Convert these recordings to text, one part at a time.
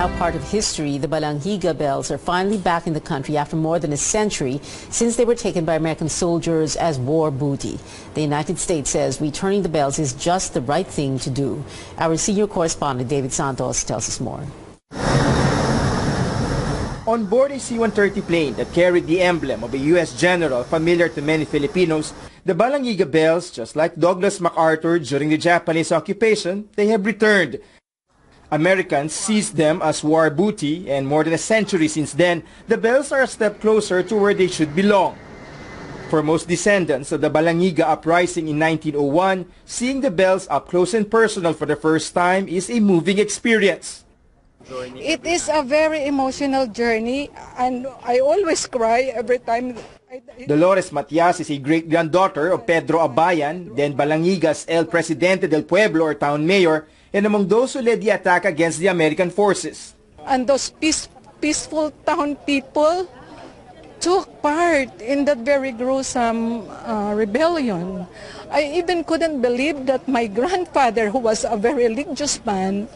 Now part of history, the Balangiga bells are finally back in the country after more than a century since they were taken by American soldiers as war booty. The United States says returning the bells is just the right thing to do. Our senior correspondent David Santos tells us more. On board a C-130 plane that carried the emblem of a U.S. general familiar to many Filipinos, the Balangiga bells, just like Douglas MacArthur during the Japanese occupation, they have returned. Americans seized them as war booty, and more than a century since then, the bells are a step closer to where they should belong. For most descendants of the Balangiga uprising in 1901, seeing the bells up close and personal for the first time is a moving experience. It is a very emotional journey, and I always cry every time. Dolores Matias is a great-granddaughter of Pedro Abayan, then Balangiga's El Presidente del Pueblo or town mayor, and among those who led the attack against the American forces. And those peaceful town people took part in that very gruesome rebellion. I even couldn't believe that my grandfather, who was a very religious man,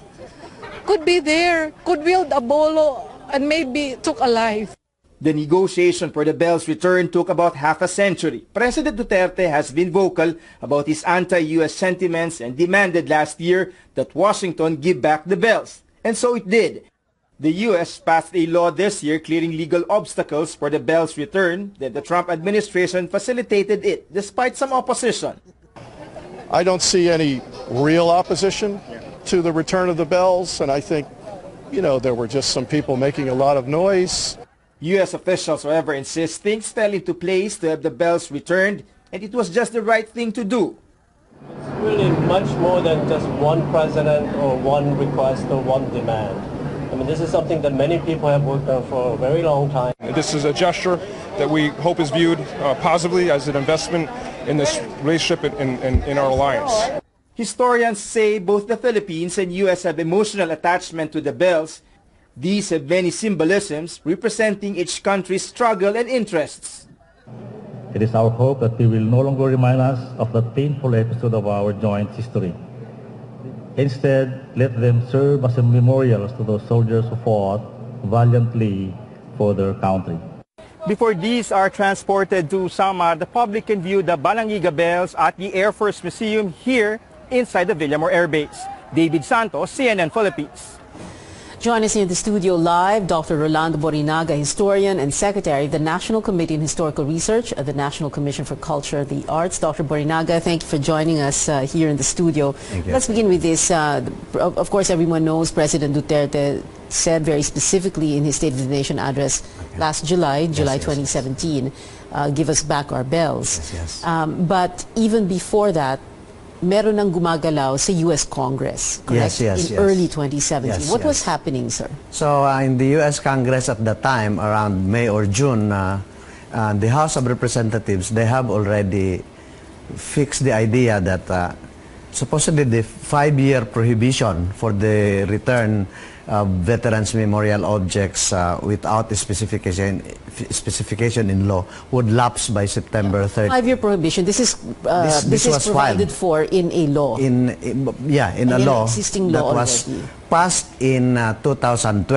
could be there, could wield a bolo, and maybe took a life. The negotiation for the bells' return took about half a century. President Duterte has been vocal about his anti-U.S. sentiments and demanded last year that Washington give back the bells. And so it did. The U.S. passed a law this year clearing legal obstacles for the bells' return. Then the Trump administration facilitated it, despite some opposition. I don't see any real opposition to the return of the bells, and I think, there were just some people making a lot of noise. U.S. officials, however, insist things fell into place to have the bells returned, and it was just the right thing to do. It's really much more than just one president or one request or one demand. I mean, this is something that many people have worked on for a very long time. This is a gesture that we hope is viewed positively as an investment in this relationship in our alliance. Historians say both the Philippines and U.S. have emotional attachment to the bells. These have many symbolisms representing each country's struggle and interests. It is our hope that they will no longer remind us of that painful episode of our joint history. Instead, let them serve as a memorial to those soldiers who fought valiantly for their country. Before these are transported to Samar, the public can view the Balangiga bells at the Air Force Museum here inside the Villamor Air Base. David Santos, CNN Philippines. Joining us in the studio live, Dr. Rolando Borinaga, historian and secretary of the National Committee on Historical Research of the National Commission for Culture and the Arts. Dr. Borinaga, thank you for joining us here in the studio. Let's begin with this. Of course, everyone knows President Duterte said very specifically in his State of the Nation address last July 2017, give us back our bells. But even before that, meron nang gumagalaw sa U.S. Congress, correct? In early 2017. What was happening, sir? So in the U.S. Congress at that time, around May or June, the House of Representatives, they have already fixed the idea that supposedly the 5-year prohibition for the return of veterans' memorial objects without a specification in law would lapse by September 30. 5-year prohibition. This is provided for in a law. In a law existing that law was already passed in 2012.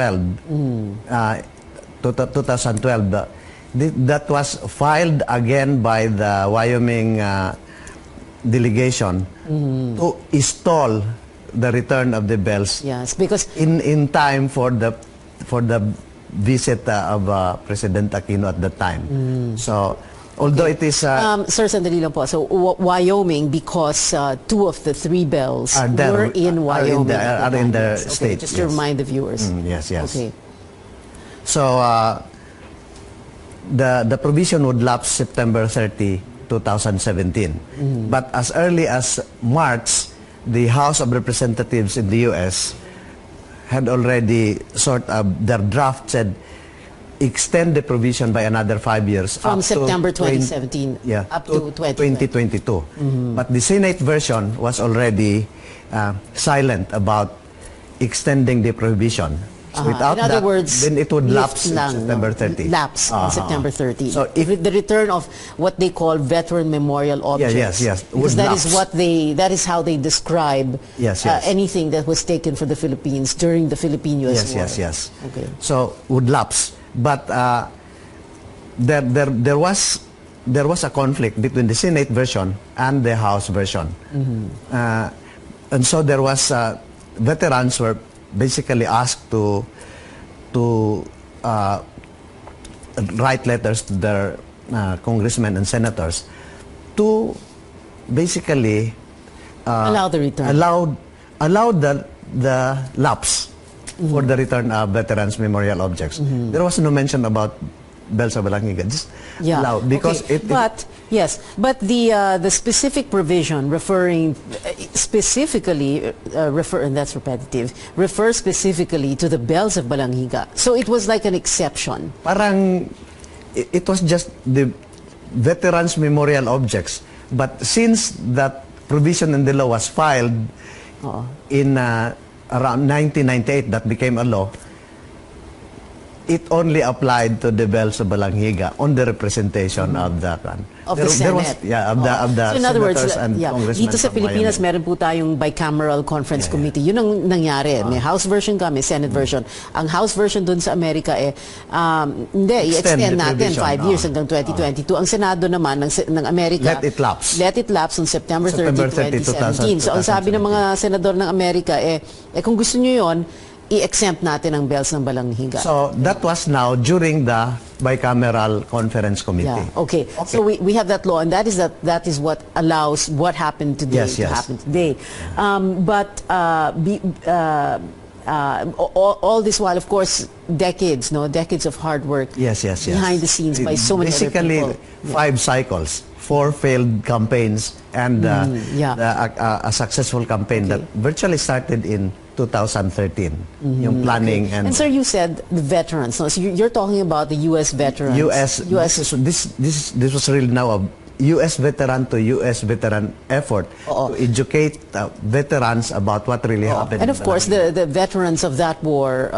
2012. That was filed again by the Wyoming delegation to stall the return of the bells. Yes, because in time for the visit of President Aquino at that time. So although it is Sir, sandali lang po. So Wyoming, because 2 of the 3 bells were in Wyoming. Are in the state. Just to remind the viewers. Yes. Okay. So the provision would lapse September 30, 2017. But as early as March, the House of Representatives in the U.S. had already their draft said extend the provision by another 5 years. From September 2017 up to 2022. But the Senate version was already silent about extending the prohibition. Without in other that, words, then it would lapse lift lang, in September 30. Lapse on September 30. So if the return of what they call veteran memorial objects. yes, Because would that is lapse. that is how they describe Yes. anything that was taken for the Philippines during the Philippine-US War. Yes. Okay. So would lapse, but there was a conflict between the Senate version and the House version, and so there was veterans were basically asked to write letters to their congressmen and senators to basically Allow the return. Allow the lapse for the return of veterans memorial objects. There was no mention about bells of Balangiga. Just allow, because okay. But the specific provision referring specifically and that's repetitive, refers specifically to the bells of Balangiga. So it was like an exception. Parang it was just the veterans memorial objects, but since that provision in the law was filed in around 1998, that became a law, it only applied to the bells of Balangiga on the representation of the Senate. Of the So in other words, senators and congressmen dito sa from Pilipinas, Wyoming. meron po tayong bicameral conference committee. Yun ang nangyari. May House version ka, may Senate version. Ang House version dun sa Amerika hindi, i-extend natin 5 years hanggang 2022. Ang Senado naman ng Amerika, Let it lapse. Let it lapse on September 30, 2017. So ang sabi ng mga senador ng Amerika, kung gusto nyo yun, i-exempt natin ang bells ng Balangiga. So that was now during the bicameral conference committee. Yeah. Okay. So we have that law, and that is what allows what happened today to happen today. All this while, of course, decades of hard work behind the scenes by so many other people. Basically, 5 cycles, 4 failed campaigns, and a successful campaign that virtually started in 2013. Yung planning and sir, you said the veterans. No? So you're talking about the U.S. veterans. This was really now a U.S. veteran to U.S. veteran effort to educate veterans about what really happened. And of course, the veterans of that war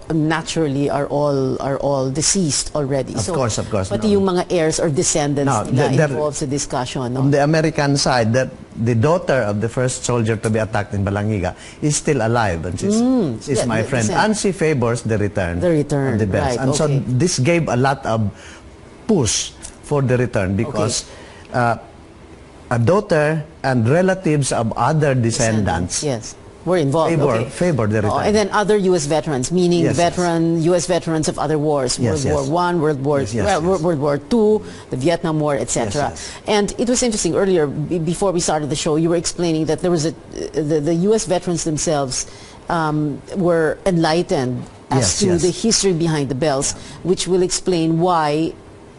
naturally are all deceased already. Of course. Pati yung mga heirs or descendants involved sa discussion. No? On the American side, that the daughter of the first soldier to be attacked in Balangiga is still alive, and she's my friend, and she favors the return of the bells. Right, and so this gave a lot of push for the return, because a daughter and relatives of other descendants were involved. Favor the return. And then other U.S. veterans, meaning U.S. veterans of other wars, World War I, World War II, the Vietnam War, etc. And it was interesting earlier, before we started the show, you were explaining that there was the U.S. veterans themselves were enlightened as to the history behind the bells, which will explain why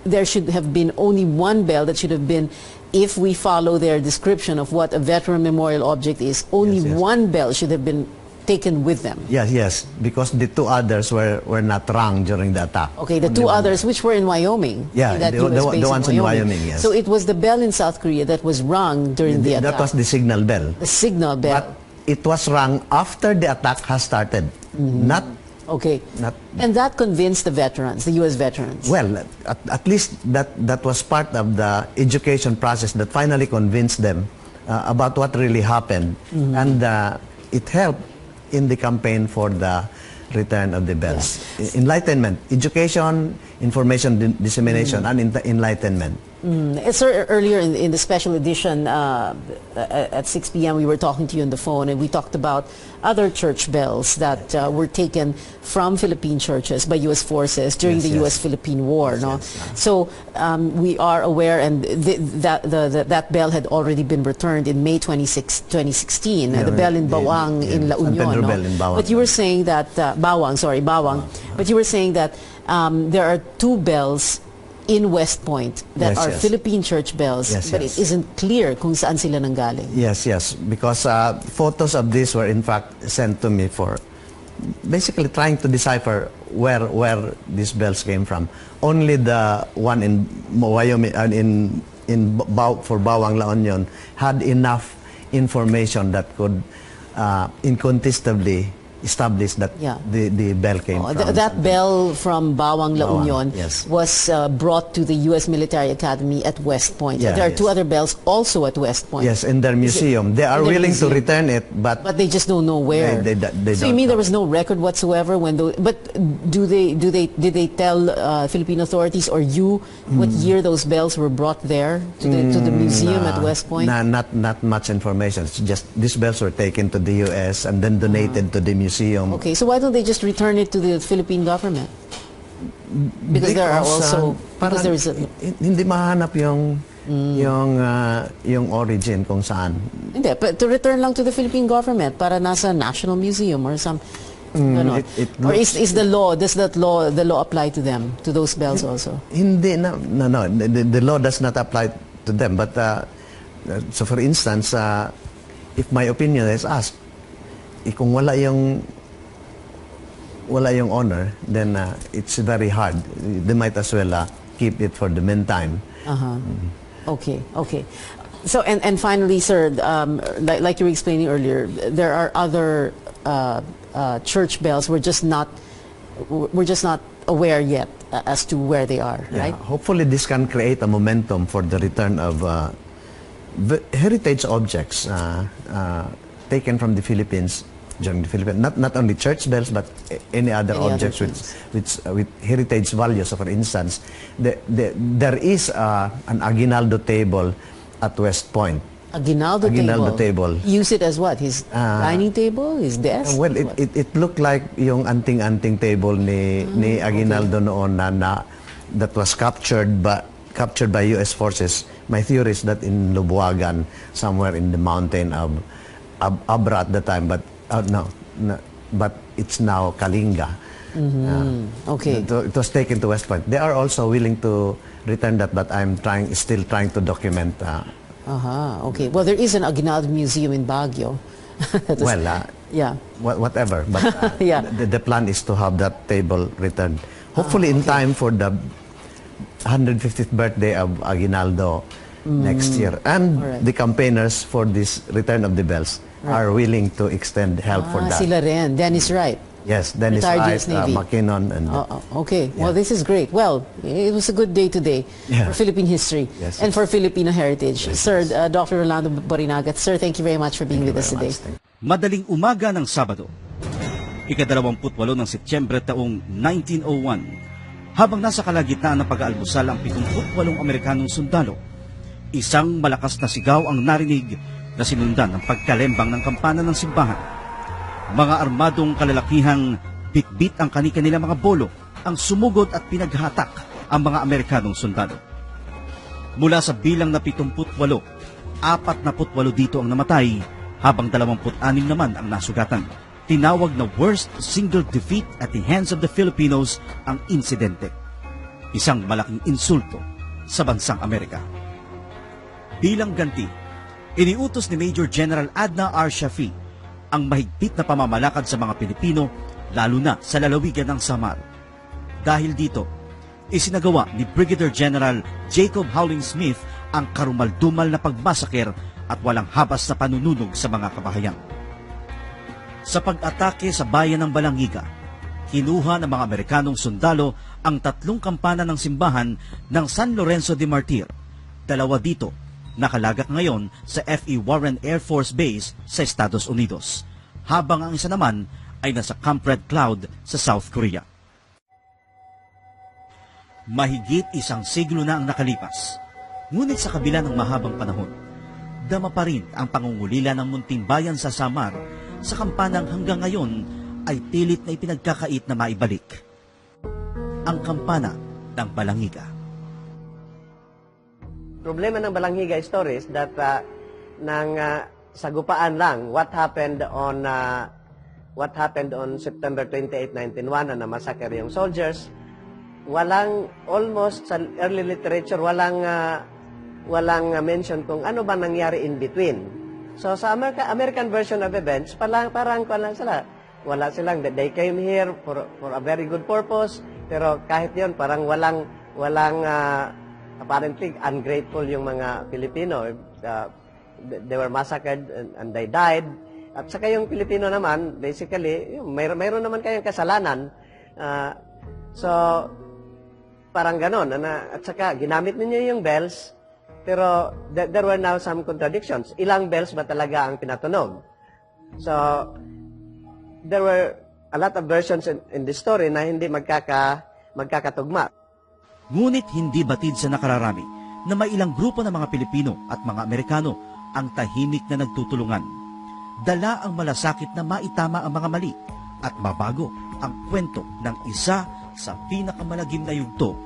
there should have been only one bell that should have been, if we follow their description of what a veteran memorial object is, only one bell should have been taken with them. Yes, because the 2 others were not rung during the attack. Okay, the 2 others which were in Wyoming. The ones in Wyoming, yes. So it was the bell in South Korea that was rung during the attack. That was the signal bell. The signal bell. But it was rung after the attack has started, not. Okay. And that convinced the veterans, the U.S. veterans? Well, at least that was part of the education process that finally convinced them about what really happened. And it helped in the campaign for the return of the bells. Enlightenment, education, information dissemination, and enlightenment. Sir, earlier in the special edition at 6 p.m. we were talking to you on the phone, and we talked about other church bells that were taken from Philippine churches by U.S. forces during the U.S.-Philippine War. So we are aware, and that bell had already been returned in May 2016, the bell in Bawang in La Union. But you were saying that, Bawang. But you were saying that there are 2 bells in West Point that are Philippine church bells, but it isn't clear kung saan sila nanggaling. Yes, because photos of this were in fact sent to me for basically trying to decipher where these bells came from. Only the one in Wyoming, for Bawang La Union, had enough information that could incontestably established that Yeah. the bell came from. That bell from Bawang La Bawang, Union yes. was brought to the U.S. Military Academy at West Point. Yeah, There are yes. two other bells also at West Point. Yes, in their museum. They are in their willing museum. to return it, but But they just don't know where. They So don't you mean there know. was no record whatsoever when those? But did they tell Philippine authorities or you what year those bells were brought there to the museum at West Point? Not much information. It's just these bells were taken to the U.S. and then donated to the museum. Okay, so why don't they just return it to the Philippine government? Because there are also parang because there is a, hindi mahanap yung origin kung saan. hindi, but to return lang to the Philippine government para nasa National Museum or some. Ganon. Or is the law, does the law apply to them, to those bells also? Hindi no. The law does not apply to them. But so for instance, if my opinion is asked, kung wala yung owner, then it's very hard. They might as well keep it for the meantime. Okay. So and finally, sir, like you were explaining earlier, there are other church bells. We're just not aware yet as to where they are, right? Hopefully, this can create a momentum for the return of heritage objects taken from the Philippines during the Philippines. Not only church bells, but any other objects with heritage values. So, for instance, there is an aguinaldo table at West Point. Aguinaldo table. Use it as what? His dining table? His desk? Well, it looked like yung anting-anting table ni Aguinaldo noon na that was captured by U.S. forces. My theory is that in Lubuagan, somewhere in the mountain of Abra at the time, but but it's now Kalinga. Okay. It was taken to West Point. They are also willing to return that, but I'm still trying to document. Okay. Well, there is an Aguinaldo Museum in Baguio. Yeah. Whatever. But Yeah. the plan is to have that table returned. Hopefully in time for the 150th birthday of Aguinaldo next year. And the campaigners for this return of the bells are willing to extend help for that. Sila rin. Dennis Wright. Yes, Dennis Retired Wright, US Navy. McKinnon. And, Okay. Yeah. Well, this is great. Well, it was a good day today Yeah. for Philippine history Yes, and yes. for Filipino heritage. Yes, Sir, yes. Dr. Rolando Borinaga, sir, thank you very much for being with us today. Madaling umaga ng Sabado, ika-28 ng Setyembre taong 1901, habang nasa kalagitnaan ng pag-aalmusal ang 78 Amerikanong sundalo, isang malakas na sigaw ang narinig na sinundan ng pagkalembang ng kampana ng simbahan. Mga armadong kalalakihang bitbit ang kani-kanilang mga bolo ang sumugod at pinaghatak ang mga Amerikanong sundalo. Mula sa bilang na 78, 48 dito ang namatay, habang 26 naman ang nasugatan. Tinawag na worst single defeat at the hands of the Filipinos ang insidente. Isang malaking insulto sa bansang Amerika. Bilang ganti, iniutos ni Major General Adna R. Shafi ang mahigpit na pamamalakad sa mga Pilipino, lalo na sa lalawigan ng Samar. Dahil dito, isinagawa ni Brigadier General Jacob Howling Smith ang karumaldumal na pagmasaker at walang habas na panununog sa mga kabahayan. Sa pag-atake sa bayan ng Balangiga, kinuha ng mga Amerikanong sundalo ang 3 kampana ng simbahan ng San Lorenzo de Martir. 2 dito nakalagak ngayon sa F.E. Warren Air Force Base sa Estados Unidos, habang ang isa naman ay nasa Camp Red Cloud sa South Korea. Mahigit 1 siglo na ang nakalipas, ngunit sa kabila ng mahabang panahon, dama pa rin ang pangungulila ng munting bayan sa Samar sa kampanang hanggang ngayon ay pilit na ipinagkakait na maibalik. Ang kampana ng Balangiga. Problema ng Balangiga story is that sagupaan lang what happened on September 28, 1901 na massacre yung soldiers. Walang almost sa early literature walang mention kung ano ba nangyari in between. So sa American version of events parang sila. Wala silang they came here for a very good purpose, pero kahit 'yon parang walang apparently ungrateful yung mga Filipino. They were massacred and they died. At saka yung Pilipino naman, basically, mayroon naman kayong kasalanan. So, parang ganon. At saka, ginamit ninyo yung bells, pero there were now some contradictions. Ilang bells ba talaga ang pinatunog? So, there were a lot of versions in the story na hindi magkakatugma. Ngunit hindi batid sa nakararami na may ilang grupo ng mga Pilipino at mga Amerikano ang tahimik na nagtutulungan. Dala ang malasakit na maitama ang mga mali at mabago ang kwento ng isa sa pinakamalagim na yugto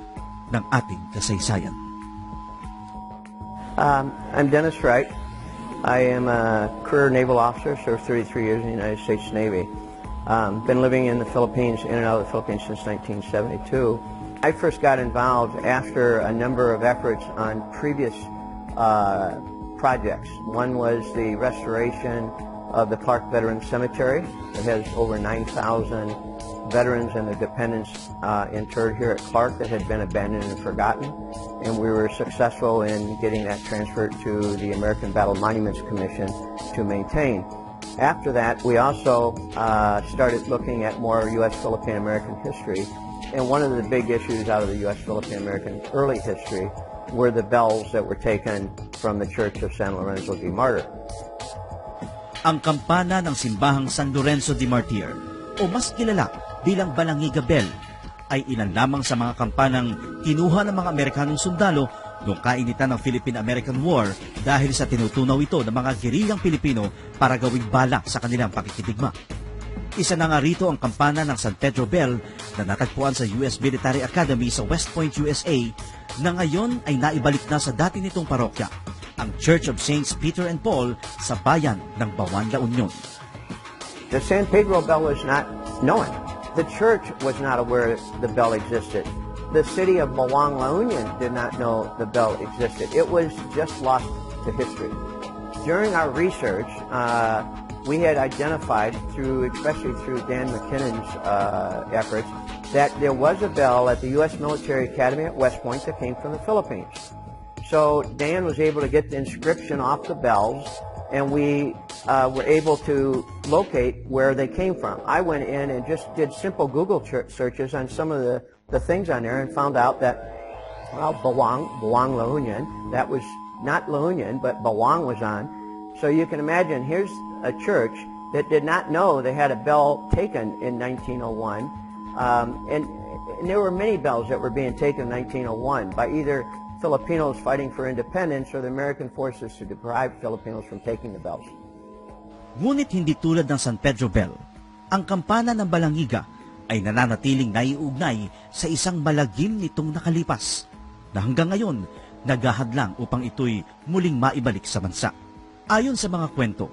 ng ating kasaysayan. I'm Dennis Wright. I am a career naval officer, served 33 years in the United States Navy. Been living in the Philippines, in and out of the Philippines since 1972. I first got involved after a number of efforts on previous projects. One was the restoration of the Clark Veterans Cemetery. It has over 9,000 veterans and their dependents interred here at Clark that had been abandoned and forgotten. And we were successful in getting that transferred to the American Battle Monuments Commission to maintain. After that, we also started looking at more U.S. Philippine-American history. And one of the big issues out of the U.S. Philippine-American early history were the bells that were taken from the Church of San Lorenzo de Martir. Ang kampana ng simbahang San Lorenzo de Martir, o mas kilala bilang Balangiga Bell, ay ilan lamang sa mga kampanang kinuha ng mga Amerikanong sundalo noong kainitan ng Philippine-American War dahil sa tinutunaw ito ng mga gerilyang Pilipino para gawing bala sa kanilang pakikidigma. Isa na nga rito ang kampana ng San Pedro Bell na natagpuan sa U.S. Military Academy sa West Point, USA, na ngayon ay naibalik na sa dati nitong parokya, ang Church of Saints Peter and Paul sa bayan ng Bawan, La Union. The San Pedro bell was not known. The church was not aware the bell existed. The city of Bawang, La Union did not know the bell existed. It was just lost to history. During our research, we had identified, especially through Dan McKinnon's efforts, that there was a bell at the U.S. Military Academy at West Point that came from the Philippines. So Dan was able to get the inscription off the bells, and we were able to locate where they came from. I went in and just did simple Google searches on some of the things on there and found out that, well, Bawang, La Union, that was not La Union, but Bawang was on. So you can imagine, here's a church that did not know they had a bell taken in 1901, and there were many bells that were being taken in 1901 by either Filipinos fighting for independence or the American forces to deprive Filipinos from taking the bells. Ngunit hindi tulad ng San Pedro Bell, ang kampana ng Balangiga ay nananatiling naiugnay sa isang malagim nitong nakalipas na hanggang ngayon naghahadlang upang ito'y muling maibalik sa bansa. Ayon sa mga kwento,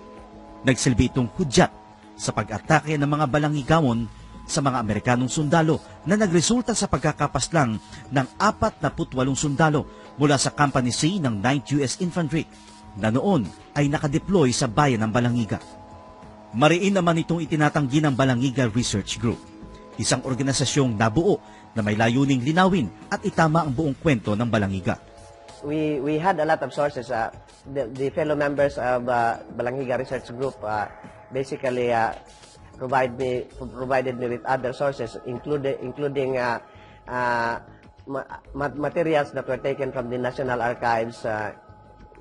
nagsilbi itong hudyat sa pag-atake ng mga Balangigawon sa mga Amerikanong sundalo na nagresulta sa pagkakapaslang ng 48 sundalo mula sa Company C ng 9th U.S. Infantry na noon ay nakadeploy sa bayan ng Balangiga. Mariin naman itong itinatanggi ng Balangiga Research Group, isang organisasyong nabuo na may layuning linawin at itama ang buong kwento ng Balangiga. We had a lot of sources. The fellow members of Balangiga Research Group basically provided me with other sources, including materials that were taken from the National Archives,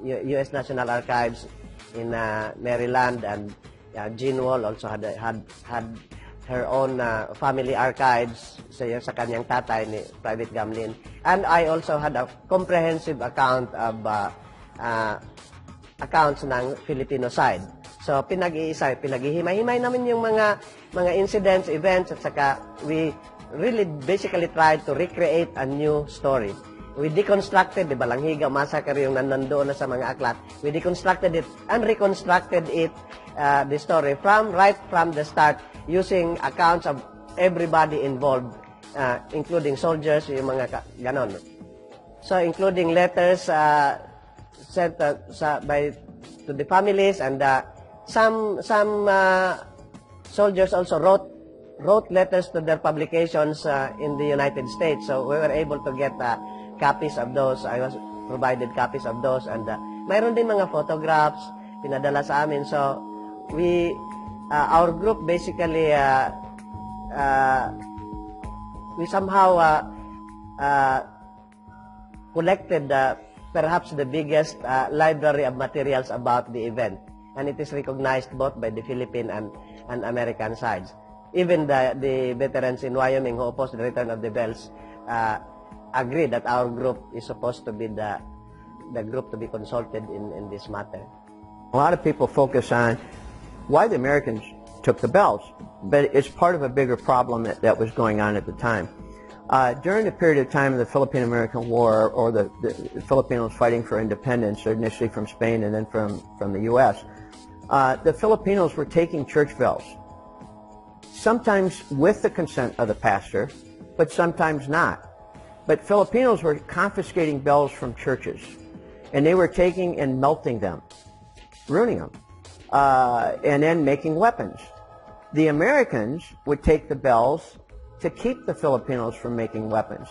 U.S. National Archives in Maryland, and Jean Wall also had her own family archives sa kanyang tatay ni Private Gamlin. And I also had a comprehensive account of accounts ng Filipino side. So pinaghihimay-himay namin yung mga incidents, events, at saka we really basically tried to recreate a new story. We deconstructed the Balangiga Massacre, yung nandoon na sa mga aklat. We deconstructed it and reconstructed it, the story right from the start, using accounts of everybody involved, including soldiers, yung mga ganon. So including letters sent to the families, and some soldiers also wrote letters to their publications in the United States. So we were able to get copies of those. I was provided copies of those, and mayroon din mga photographs pinadala sa amin. So we our group basically we somehow collected perhaps the biggest library of materials about the event, and it is recognized both by the Philippine and American sides. Even the veterans in Wyoming who opposed the return of the bells agree that our group is supposed to be the group to be consulted in this matter. A lot of people focus on why the Americans took the bells, but it's part of a bigger problem that was going on at the time. During the period of time of the Philippine-American War, or the Filipinos fighting for independence, initially from Spain and then from the U.S., the Filipinos were taking church bells, sometimes with the consent of the pastor, but sometimes not. But Filipinos were confiscating bells from churches, and they were taking and melting them, ruining them, and then making weapons. The Americans would take the bells to keep the Filipinos from making weapons.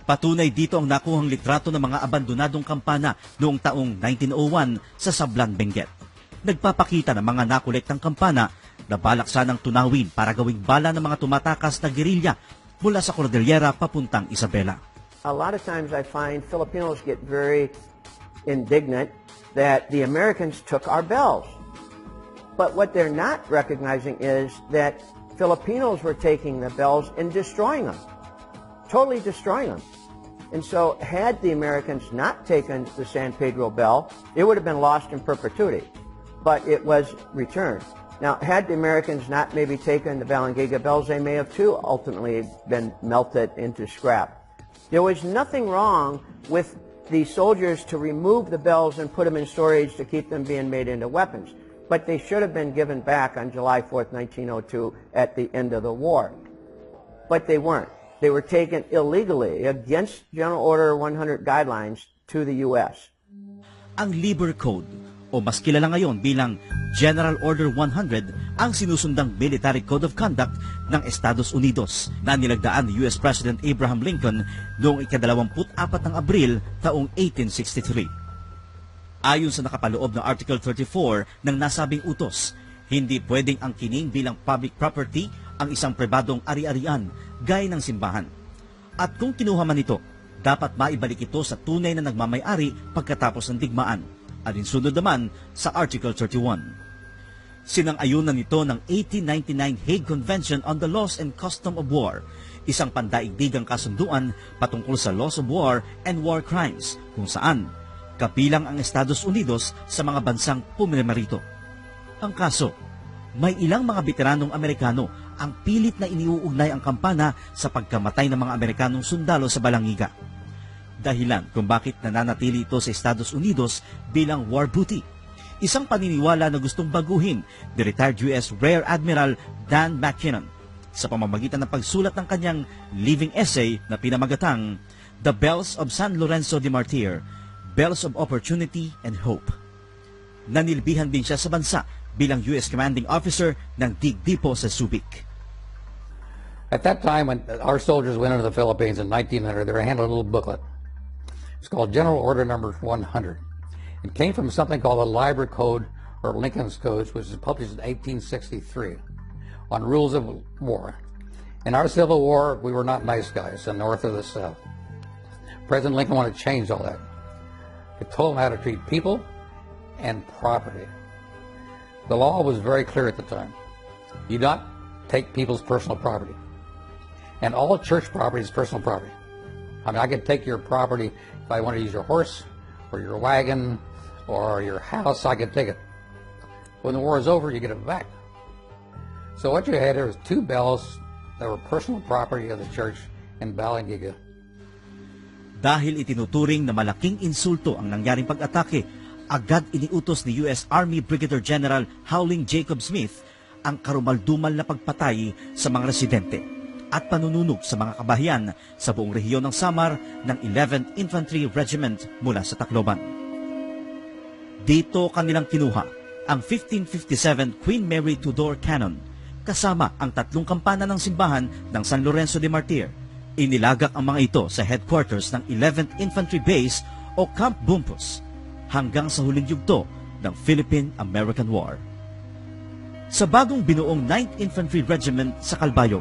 Patunay dito ang nakuhang litrato ng mga abandonadong kampana noong taong 1901 sa Sablan, Benguet. Nagpapakita ng mga nakolektang kampana na balak sanang tunawin para gawing bala ng mga tumatakas na gerilya mula sa Cordillera papuntang Isabela. A lot of times I find Filipinos get very indignant that the Americans took our bells. But what they're not recognizing is that Filipinos were taking the bells and destroying them, totally destroying them. And so had the Americans not taken the San Pedro bell, it would have been lost in perpetuity, but it was returned. Now, had the Americans not maybe taken the Balangiga bells, they may have too ultimately been melted into scrap. There was nothing wrong with the soldiers to remove the bells and put them in storage to keep them being made into weapons. But they should have been given back on July 4th, 1902 at the end of the war. But they weren't. They were taken illegally against General Order 100 guidelines to the U.S. Ang Labor Code, o mas kilala ngayon bilang General Order 100, ang sinusundang Military Code of Conduct ng Estados Unidos na nilagdaan ni U.S. President Abraham Lincoln noong ika-24 ng Abril taong 1863. Ayon sa nakapaloob na Article 34 ng nasabing utos, hindi pwedeng angkinin bilang public property ang isang pribadong ari-arian gaya ng simbahan. At kung kinuha man ito, dapat maibalik ito sa tunay na nagmamay-ari pagkatapos ng digmaan. Alinsunod naman sa Article 31. Sinang-ayunan nito ng 1899 Hague Convention on the Laws and Custom of War, isang pandaigdigang kasunduan patungkol sa laws of war and war crimes, kung saan kabilang ang Estados Unidos sa mga bansang pumirma rito. Ang kaso, may ilang mga veteranong Amerikano ang pilit na iniuugnay ang kampana sa pagkamatay ng mga Amerikanong sundalo sa Balangiga. Dahilan kung bakit nananatili ito sa Estados Unidos bilang war booty. Isang paniniwala na gustong baguhin ni retired U.S. Rear Admiral Dan McKinnon sa pamamagitan ng pagsulat ng kanyang living essay na pinamagatang The Bells of San Lorenzo de Martir, Bells of Opportunity and Hope. Nanilbihan din siya sa bansa bilang U.S. Commanding Officer ng Digdipo sa Subic. At that time, when our soldiers went into the Philippines in 1900, they were handed a little booklet. It's called General Order Number 100. It came from something called the Labor Code, or Lincoln's Codes, which was published in 1863, on rules of war. In our Civil War, we were not nice guys, the North or the South. President Lincoln wanted to change all that. It told them how to treat people and property. The law was very clear at the time. You do not take people's personal property. And all church property is personal property. I mean, I could take your property if I want to use your horse or your wagon or your house, I could take it. When the war is over, you get it back. So what you had there was two bells that were personal property of the church in Balangiga. Dahil itinuturing na malaking insulto ang nangyaring pag-atake, agad iniutos ni U.S. Army Brigadier General Howling Jacob Smith ang karumaldumal na pagpatay sa mga residente at panununog sa mga kabahayan sa buong rehiyon ng Samar ng 11th Infantry Regiment mula sa Tacloban. Dito kanilang kinuha ang 1557 Queen Mary Tudor Cannon kasama ang 3 kampana ng simbahan ng San Lorenzo de Martir. Inilagak ang mga ito sa headquarters ng 11th Infantry Base o Camp Bumpus hanggang sa huling yugto ng Philippine-American War. Sa bagong binuong 9th Infantry Regiment sa Calbayog,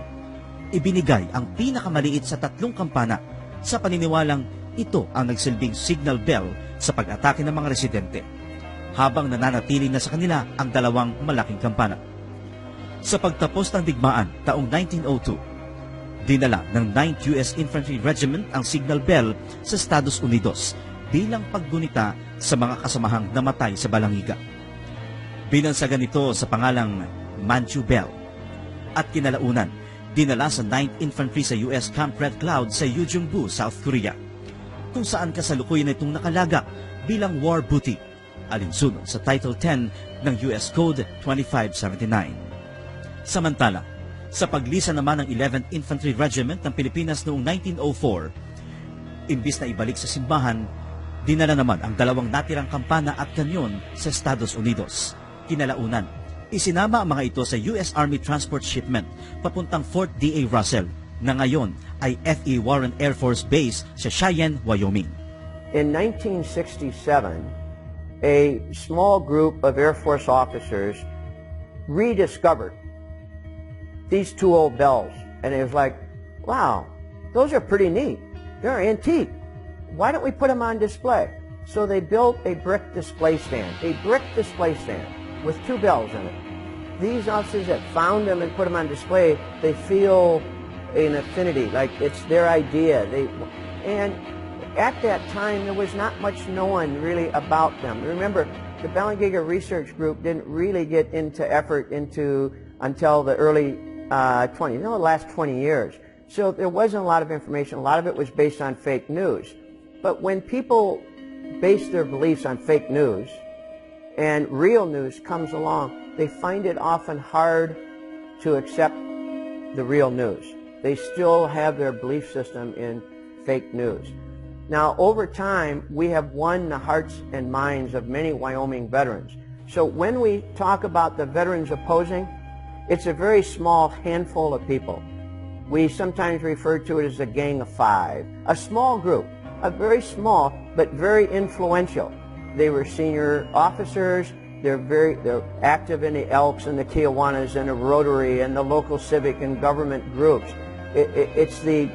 ibinigay ang pinakamaliit sa 3 kampana sa paniniwalang ito ang nagsilbing signal bell sa pag-atake ng mga residente, habang nananatili na sa kanila ang 2 malaking kampana. Sa pagtapos ng digmaan taong 1902, dinala ng 9th US Infantry Regiment ang signal bell sa Estados Unidos bilang paggunita sa mga kasamahang namatay sa Balangiga. Binansagan ito sa pangalang Manchu Bell at kinalaunan dinala sa 9th Infantry sa US Camp Red Cloud sa Ujeongbu, South Korea, kung saan kasalukuyan itong nakalaga bilang war booty, alinsunod sa Title 10 ng US Code 2579. Samantala, sa paglisa naman ng 11th Infantry Regiment ng Pilipinas noong 1904, imbis na ibalik sa simbahan, dinala naman ang 2 natirang kampana at kanyon sa Estados Unidos. Kinalaunan, isinama ang mga ito sa US Army Transport Shipment papuntang Fort D.A. Russell, na ngayon ay F.E. Warren Air Force Base sa Cheyenne, Wyoming. In 1967, a small group of Air Force officers rediscovered these 2 old bells, and it was like, wow, those are pretty neat. They're antique. Why don't we put them on display? So they built a brick display stand with 2 bells in it. These officers that found them and put them on display, they feel an affinity, like it's their idea. And at that time, there was not much known really about them. Remember, the Balangiga Research Group didn't really get into effort until the early the last 20 years. So there wasn't a lot of information. A lot of it was based on fake news. But when people base their beliefs on fake news and real news comes along, they find it often hard to accept the real news. They still have their belief system in fake news. Now, over time, we have won the hearts and minds of many Wyoming veterans. So when we talk about the veterans opposing, it's a very small handful of people. We sometimes refer to it as a gang of 5, a small group, a very small but very influential. They were senior officers. They're active in the Elks and the Kiwanis and the Rotary and the local civic and government groups. It's the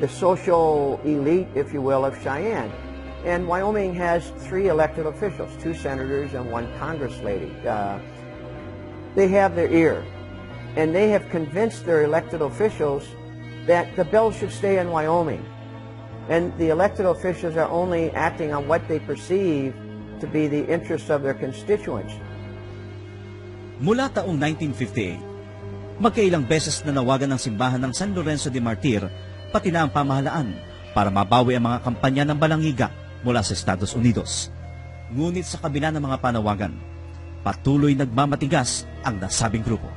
social elite, if you will, of Cheyenne. And Wyoming has 3 elected officials, 2 senators and 1 Congress lady. They have their ear. And they have convinced their elected officials that the bells should stay in Wyoming. And the elected officials are only acting on what they perceive to be the interests of their constituents. Mula taong 1958, magkailang beses na nawagan ng simbahan ng San Lorenzo de Martir, pati na ang pamahalaan, para mabawi ang mga kampanya ng Balangiga mula sa Estados Unidos. Ngunit sa kabila ng mga panawagan, patuloy nagmamatigas ang nasabing grupo.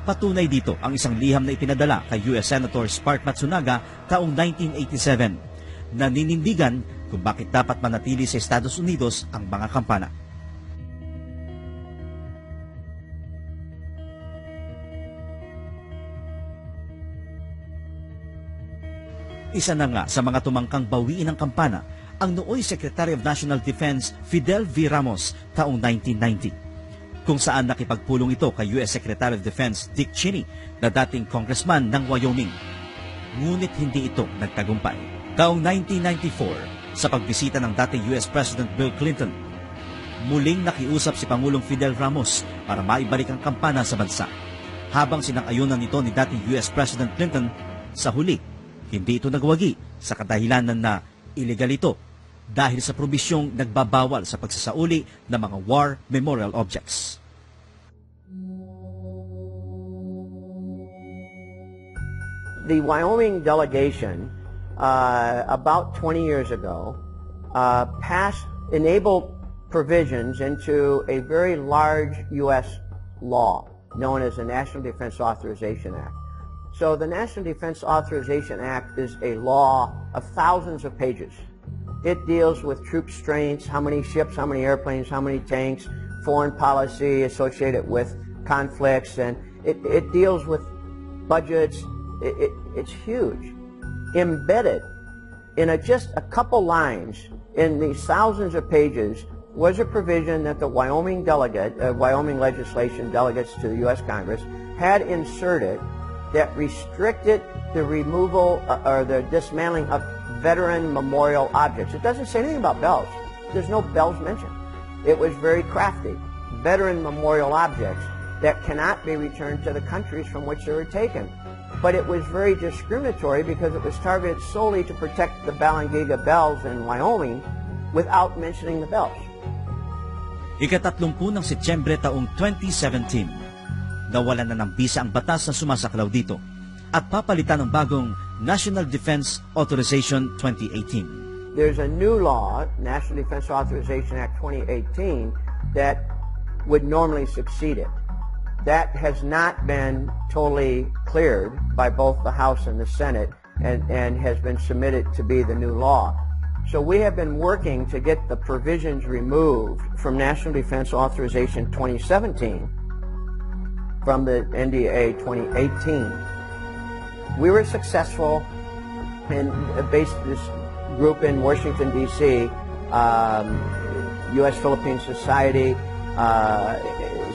Patunay dito ang isang liham na ipinadala kay U.S. Senator Spark Matsunaga taong 1987, na ninindigan kung bakit dapat manatili sa Estados Unidos ang mga kampana. Isa na nga sa mga tumangkang bawiin ng kampana ang nooy Secretary of National Defense Fidel V. Ramos taong 1990. Kung saan nakipagpulong ito kay U.S. Secretary of Defense Dick Cheney na dating congressman ng Wyoming. Ngunit hindi ito nagtagumpay. Taong 1994, sa pagbisita ng dating U.S. President Bill Clinton, muling nakiusap si Pangulong Fidel Ramos para maibalik ang kampana sa bansa. Habang sinang-ayunan nito ni dating U.S. President Clinton, sa huli, hindi ito nagwagi sa kadahilanan na illegal ito dahil sa probisyong nagbabawal sa pagsasauli ng mga war memorial objects. The Wyoming delegation, about 20 years ago, enabled provisions into a very large U.S. law known as the National Defense Authorization Act. So the National Defense Authorization Act is a law of thousands of pages. It deals with troop strengths, how many ships, how many airplanes, how many tanks, foreign policy associated with conflicts, and it deals with budgets. It's huge. Embedded in just a couple lines in these thousands of pages was a provision that the Wyoming legislation delegates to the U.S. Congress had inserted that restricted the removal or the dismantling of veteran memorial objects. It doesn't say anything about bells. There's no bells mentioned. It was very crafty. Veteran memorial objects that cannot be returned to the countries from which they were taken. But it was very discriminatory because it was targeted solely to protect the Balangiga bells in Wyoming without mentioning the bells. Ika-30 ng Setyembre taong 2017, nawalan na ng bisa ang batas na sumasaklaw dito at papalitan ng bagong National Defense Authorization 2018. There's a new law, National Defense Authorization Act 2018, that would normally succeed it. That has not been totally cleared by both the House and the Senate and has been submitted to be the new law. So we have been working to get the provisions removed from National Defense Authorization 2017 from the NDA 2018. We were successful and based this group in Washington, D.C., U.S.-Philippine Society,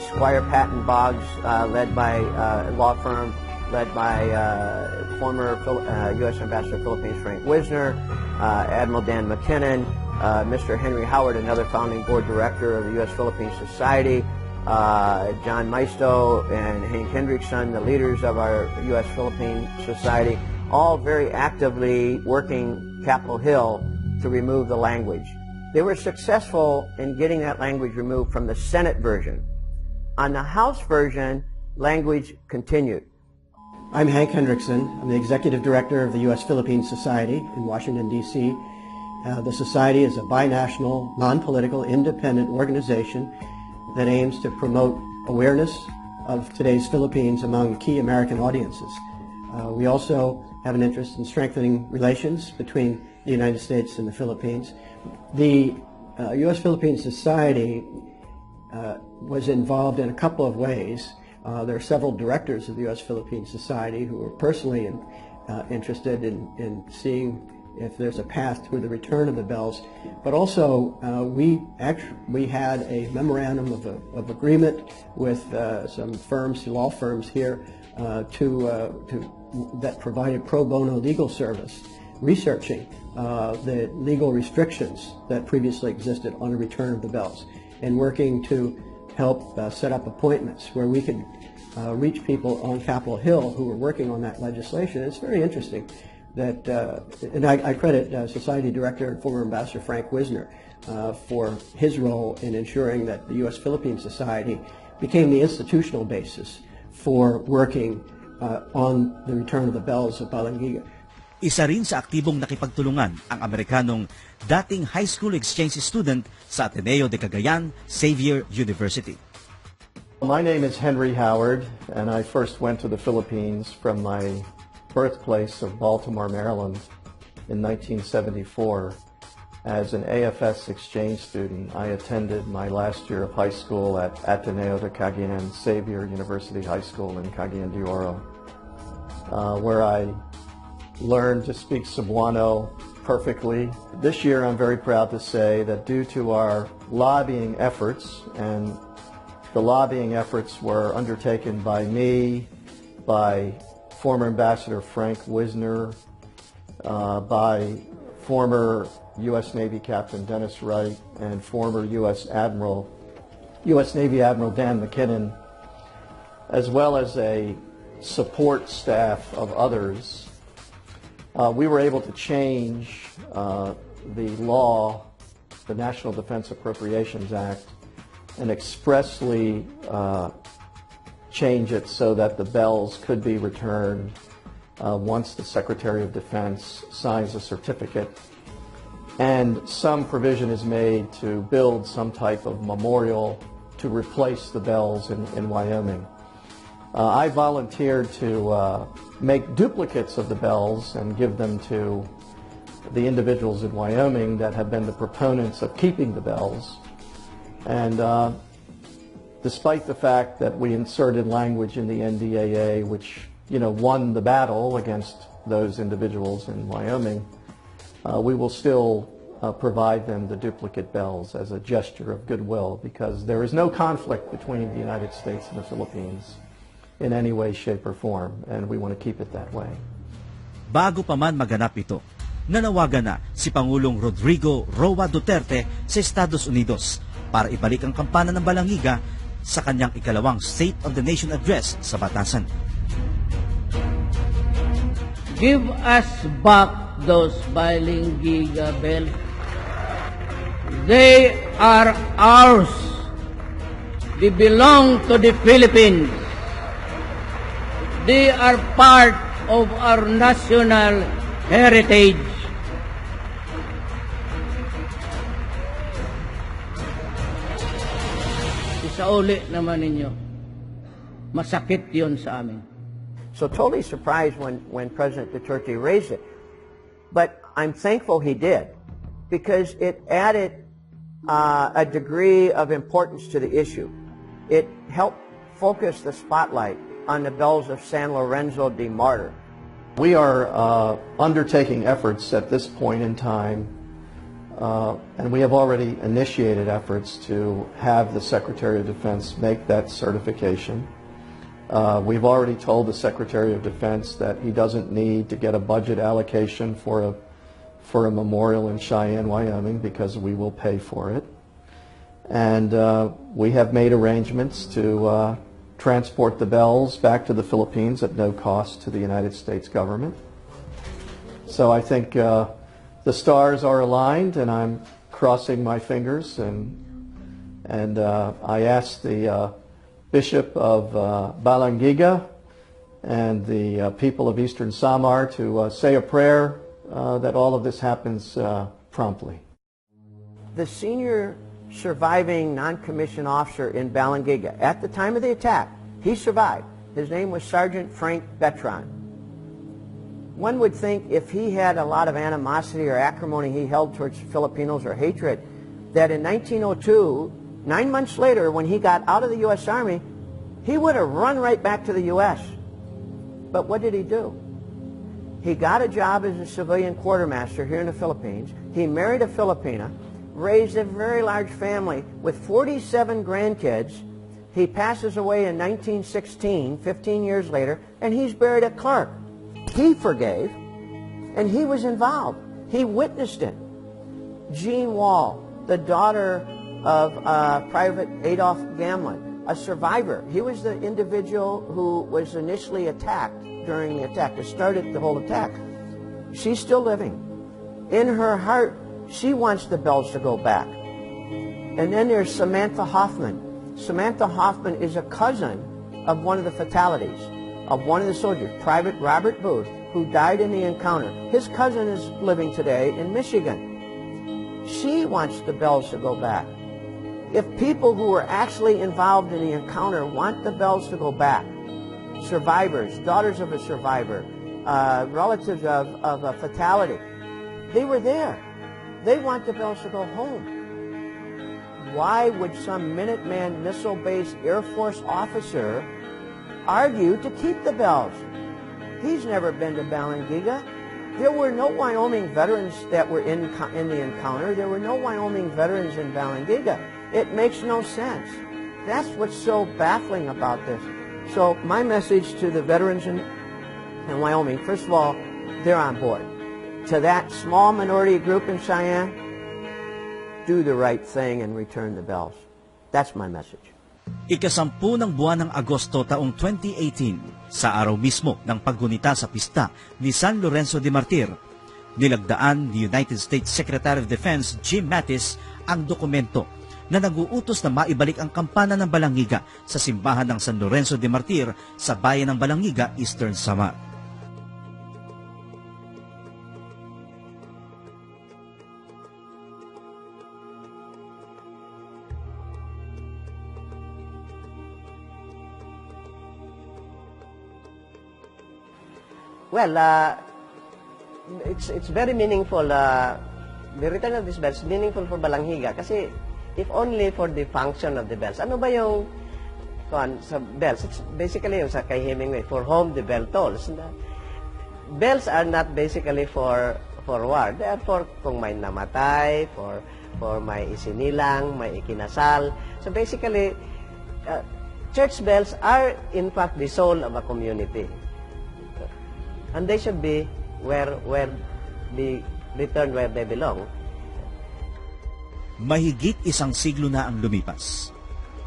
Squire Patton Boggs, led by a law firm led by former U.S. Ambassador to the Philippines Frank Wisner, Admiral Dan McKinnon, Mr. Henry Howard, another founding board director of the U.S.-Philippine Society, John Maisto and Hank Hendrickson, the leaders of our U.S.-Philippine Society, all very actively working Capitol Hill to remove the language. They were successful in getting that language removed from the Senate version. On the House version, language continued. I'm Hank Hendrickson. I'm the Executive Director of the U.S.-Philippine Society in Washington, D.C. The Society is a binational, non-political, independent organization that aims to promote awareness of today's Philippines among key American audiences. We also have an interest in strengthening relations between the United States and the Philippines. The U.S.-Philippine Society was involved in a couple of ways. There are several directors of the U.S.-Philippine Society who are personally interested in seeing if there's a path to the return of the bells. But also, we had a memorandum of agreement with some firms, law firms here, that provided pro bono legal service, researching the legal restrictions that previously existed on the return of the bells, and working to help set up appointments where we could reach people on Capitol Hill who were working on that legislation. It's very interesting that, and I credit Society Director and former Ambassador Frank Wisner for his role in ensuring that the U.S.-Philippine Society became the institutional basis for working on the return of the bells of Balangiga. Isa rin sa aktibong nakipagtulungan ang Amerikanong dating high school exchange student sa Ateneo de Cagayan, Xavier University. My name is Henry Howard, and I first went to the Philippines from my birthplace of Baltimore, Maryland in 1974 as an AFS exchange student. I attended my last year of high school at Ateneo de Cagayan, Xavier University High School in Cagayan de Oro, where I learned to speak Cebuano perfectly. This year I'm very proud to say that due to our lobbying efforts, and the lobbying efforts were undertaken by me, by former Ambassador Frank Wisner, by former U.S. Navy Captain Dennis Wright, and former U.S. Navy Admiral Dan McKinnon, as well as a support staff of others. We were able to change the law, the National Defense Appropriations Act, and expressly change it so that the bells could be returned once the Secretary of Defense signs a certificate. And some provision is made to build some type of memorial to replace the bells in Wyoming. I volunteered to make duplicates of the bells and give them to the individuals in Wyoming that have been the proponents of keeping the bells. And despite the fact that we inserted language in the NDAA which, won the battle against those individuals in Wyoming, we will still provide them the duplicate bells as a gesture of goodwill, because there is no conflict between the United States and the Philippines in any way, shape, or form, and we want to keep it that way. Bago pa man maganap ito, nanawagan na si Pangulong Rodrigo Roa Duterte sa Estados Unidos para ibalik ang kampana ng Balangiga sa kanyang ikalawang State of the Nation Address sa Batasan. Give us back those Balangiga bells. They are ours. They belong to the Philippines. They are part of our national heritage. Isauli naman ninyo, masakit yun sa amin. So totally surprised when President Duterte raised it. But I'm thankful he did, because it added a degree of importance to the issue. It helped focus the spotlight on the bells of San Lorenzo de Martyr. We are undertaking efforts at this point in time, and we have already initiated efforts to have the Secretary of Defense make that certification. We've already told the Secretary of Defense that he doesn't need to get a budget allocation for a memorial in Cheyenne, Wyoming, because we will pay for it. And we have made arrangements to transport the bells back to the Philippines at no cost to the United States government. So I think the stars are aligned, and I'm crossing my fingers, and I asked the Bishop of Balangiga and the people of Eastern Samar to say a prayer that all of this happens promptly. The senior surviving non-commissioned officer in Balangiga, at the time of the attack, he survived. His name was Sergeant Frank Betron. One would think if he had a lot of animosity or acrimony he held towards Filipinos or hatred, that in 1902, 9 months later, when he got out of the U.S. Army, he would have run right back to the U.S. But what did he do? He got a job as a civilian quartermaster here in the Philippines. He married a Filipina, raised a very large family with 47 grandkids. He passes away in 1916, 15 years later, and he's buried at Clark. He forgave, and he was involved. He witnessed it. Jean Wall, the daughter of Private Adolf Gamlin, a survivor. He was the individual who was initially attacked during the attack, that started the whole attack. She's still living. In her heart, she wants the bells to go back. And then there's Samantha Hoffman. Samantha Hoffman is a cousin of one of the fatalities, of one of the soldiers, Private Robert Booth, who died in the encounter. His cousin is living today in Michigan. She wants the bells to go back. If people who were actually involved in the encounter want the bells to go back, survivors, daughters of a survivor, relatives of a fatality, they were there. They want the bells to go home. Why would some Minuteman missile-based Air Force officer argue to keep the bells? He's never been to Balangiga. There were no Wyoming veterans that were in the encounter. There were no Wyoming veterans in Balangiga. It makes no sense. That's what's so baffling about this. So my message to the veterans in Wyoming, first of all, they're on board. To that small minority group in Cheyenne, do the right thing and return the bells. That's my message. Ika-10 ng buwan ng Agosto taong 2018, sa araw mismo ng paggunita sa pista ni San Lorenzo de Martir, nilagdaan ni United States Secretary of Defense Jim Mattis ang dokumento na nag-uutos na maibalik ang kampana ng Balangiga sa simbahan ng San Lorenzo de Martir sa bayan ng Balangiga, Eastern Samar. Well, it's very meaningful. The return of these bells is meaningful for Balangiga kasi if only for the function of the bells. Ano ba yung sa bells? It's basically yung sa kay Hemingway, for whom the bell tolls. bells are not basically for war. They are for kung may namatay, for may isinilang, may ikinasal. So basically, church bells are in fact the soul of a community. And they should be returned where they belong. Mahigit isang siglo na ang lumipas.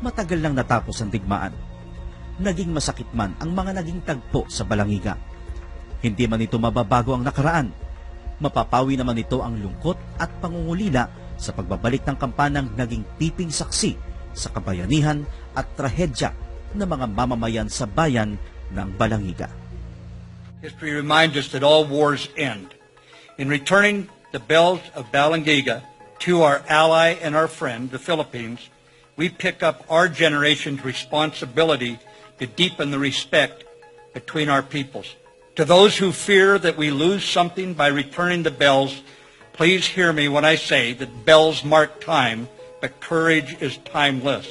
Matagal nang natapos ang digmaan. Naging masakit man ang mga naging tagpo sa Balangiga. Hindi man ito mababago ang nakaraan. Mapapawi naman ito ang lungkot at pangungulila sa pagbabalik ng kampanang naging piping saksi sa kabayanihan at trahedya ng mga mamamayan sa bayan ng Balangiga. History reminds us that all wars end. In returning the bells of Balangiga to our ally and our friend, the Philippines, we pick up our generation's responsibility to deepen the respect between our peoples. To those who fear that we lose something by returning the bells, please hear me when I say that bells mark time, but courage is timeless.